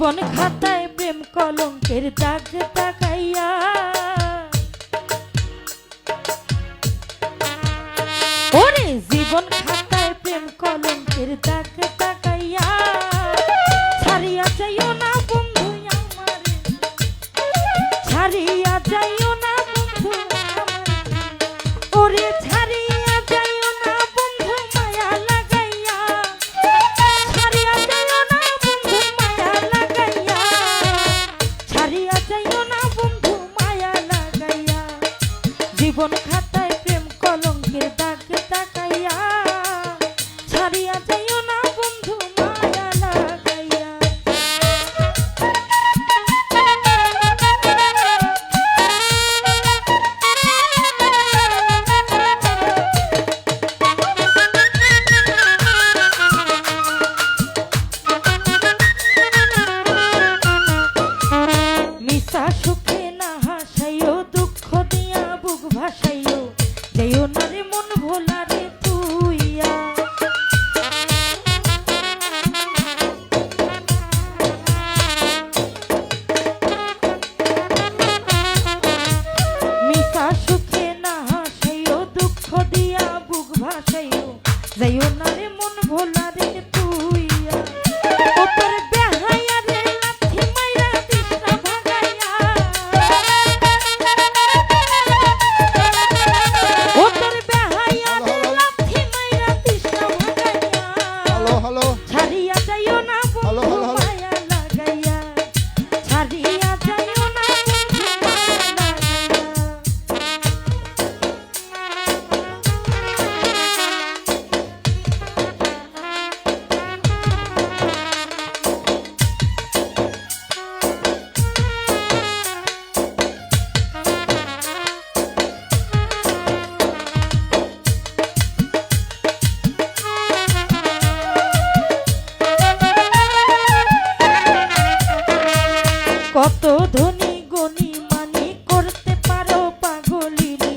জীবন খাতায় প্রেম কলঙ্কের দাগ তাকাইয়া ওরে জীবন খাতায় প্রেম কলঙ্কের দাগ তাকাইয়া ছাড়িয়া যাইও না বন্ধু আমারে ছাড়িয়া যাইও না বন্ধু আমারে ওরে ছাড়িয়া যাইও না বন্ধু মায়া লাগাইয়া ছাড়িয়া যাইও না বন্ধু মায়া লাগাইয়া ছাড়িয়া যাইও না বন্ধু মায়া লাগাইয়া জীবন খাতায় প্রেম কলঙ্কের দাগ তাকাইয়া ছাড়িয়া যাইও না বন্ধু মায়া লাগাইয়া মিশা সুখে না হাসাইও দুঃখ দিয়া বুক ভাসাইও যাইও না রে মন ভোলা রে তুইয়া মিশা সুখে না হাসাইও দুঃখ দিয়া বুক ভাসাইও যাইও না রে মন ভোলা রে তুইয়া ও তোর বেহায়া রে লাথি মাইরা দিশা ভাগাইয়া ও তোর বেহায়া রে লাথি মাইরা দিশা ভাগাইয়া হ্যালো ছাড়িয়া যাইও না বন্ধু মায়া লাগাইয়া ছাড়িয়া যাইও না বন্ধু মায়া লাগাইয়া কত ধনী গনি মানি করতে পারো পাগলিনী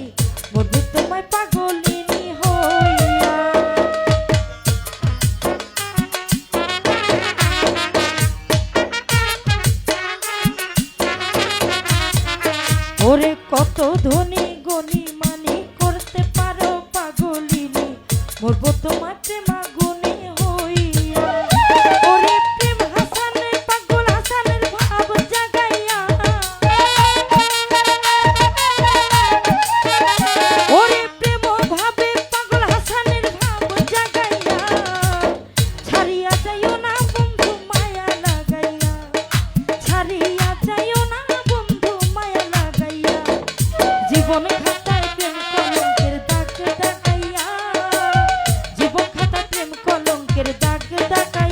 বধু তোমায় পাগলিনী হইয়া ওরে কত ধনী গনি মানি করতে পারো পাগলিনী মরবো তোমার প্রেমাগুনি হইয়া ওরে প্রেম হাসানের পাগল হাসানের ভাব জাগাইয়া ওরে প্রেম ভাবে পাগল হাসানের ভাব জাগাইয়া ছাড়িয়া যাইও না বন্ধু মায়া লাগাইয়া ছাড়িয়া যাইও না বন্ধু মায়া লাগাইয়া জীবন খাতায় প্রেম কলঙ্কের দাগ তাকাইয়া জীবন খাতায় প্রেম কলঙ্কের দাগ তাকাইয়া